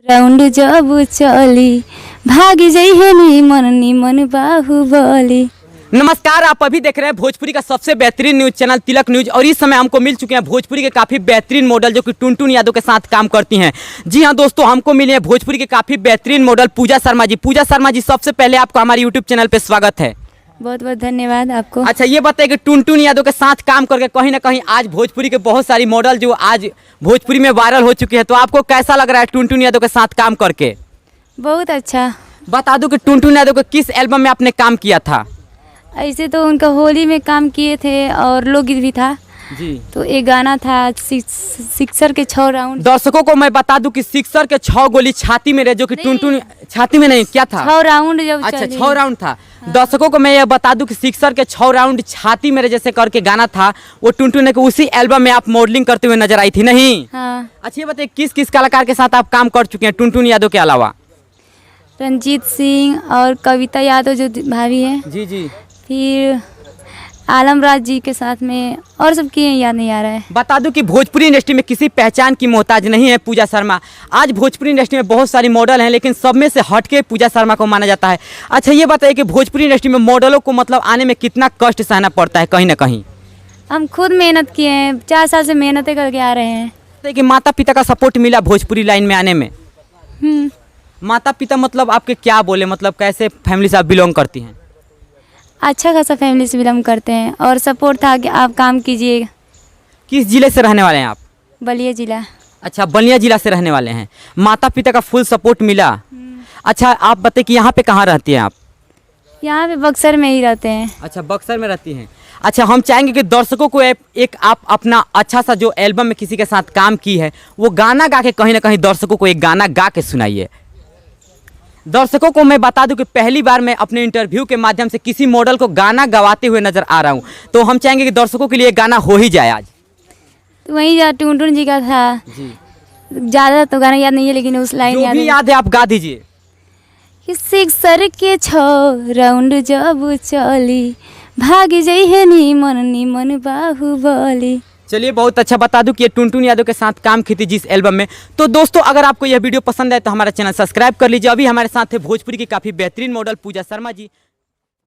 Round जब चली भागी जई है निमन बाहुबली। नमस्कार, आप अभी देख रहे हैं भोजपुरी का सबसे बेहतरीन न्यूज चैनल तिलक न्यूज। और इस समय हमको मिल चुके हैं भोजपुरी के काफ़ी बेहतरीन मॉडल जो कि टुनटुन यादव के साथ काम करती हैं। जी हाँ दोस्तों, हमको मिले हैं भोजपुरी के काफ़ी बेहतरीन मॉडल पूजा शर्मा जी। पूजा शर्मा जी, सबसे पहले आपको हमारे यूट्यूब चैनल पर स्वागत है। बहुत बहुत धन्यवाद आपको। अच्छा, ये बताइए कि टुनटुन यादव के साथ काम करके कहीं ना कहीं आज भोजपुरी के बहुत सारी मॉडल जो आज भोजपुरी में वायरल हो चुकी है, तो आपको कैसा लग रहा है टुनटुन यादव के साथ काम करके? बहुत अच्छा। बता दूं कि टुनटुन यादव के किस एल्बम में आपने काम किया था? ऐसे तो उनका होली में काम किए थे और लोकगीत भी था जी। तो एक गाना था सिक्सर के 6 राउंड। दर्शकों को मैं बता दूं कि सिक्सर के 6 गोली छाती में रहे, जो कि टुनटुन छाती में नहीं, क्या था? 6 राउंड जब अच्छा, चली। 6 राउंड था। दर्शकों को मैं ये बता दूं कि सिक्सर के 6 राउंड छाती मेरे जैसे करके गाना था, वो टुनटुन ने उसी एल्बम में आप मॉडलिंग करते हुए नजर आई थी, नहीं? हाँ। अच्छा, ये बताइए किस किस कलाकार के साथ आप काम कर चुके हैं टुनटुन यादव के अलावा? रंजीत सिंह और कविता यादव जो भाभी है, जी जी। फिर आलमराज जी के साथ में, और सब किए याद नहीं आ रहा है। बता दूं कि भोजपुरी इंडस्ट्री में किसी पहचान की मोहताज नहीं है पूजा शर्मा। आज भोजपुरी इंडस्ट्री में बहुत सारी मॉडल हैं, लेकिन सब में से हटके पूजा शर्मा को माना जाता है। अच्छा, ये बताइए कि भोजपुरी इंडस्ट्री में मॉडलों को मतलब आने में कितना कष्ट सहना पड़ता है कहीं ना कहीं? हम खुद मेहनत किए हैं, 4 साल से मेहनतें करके आ रहे हैं। कि माता पिता का सपोर्ट मिला भोजपुरी लाइन में आने में? माता पिता मतलब आपके क्या बोले, मतलब कैसे फैमिली से आप बिलोंग करती हैं? अच्छा खासा फैमिली से बिलोंग करते हैं और सपोर्ट था कि आप काम कीजिए। किस जिले से रहने वाले हैं आप? बलिया जिला। अच्छा, बलिया जिला से रहने वाले हैं। माता पिता का फुल सपोर्ट मिला। अच्छा, आप बताइए कि यहाँ पे कहाँ रहती हैं आप? यहाँ पे बक्सर में ही रहते हैं। अच्छा, बक्सर में रहती हैं। अच्छा, हम चाहेंगे कि दर्शकों को एक आप अपना अच्छा सा जो एल्बम में किसी के साथ काम की है वो गाना गा के कहीं ना कहीं दर्शकों को एक गाना गा के सुनाइए। दर्शकों को मैं बता दूं कि पहली बार मैं अपने इंटरव्यू के माध्यम से किसी मॉडल को गाना गवाते हुए नजर आ रहा हूं, तो हम चाहेंगे कि दर्शकों के लिए गाना हो ही जाए आज। तो वही टुनटुन जी का था जी। ज़्यादा तो गाना याद नहीं है, लेकिन उस लाइन जो भी याद है आप गा दीजिए। कि सिक्सर के 6 राउंड जब चली भागी जई है निमन बाहुबली। चलिए, बहुत अच्छा। बता दूं कि ये टुनटुन यादव के साथ काम की थी जिस एल्बम में। तो दोस्तों, अगर आपको यह वीडियो पसंद आए तो हमारा चैनल सब्सक्राइब कर लीजिए। अभी हमारे साथ है भोजपुरी की काफ़ी बेहतरीन मॉडल पूजा शर्मा जी।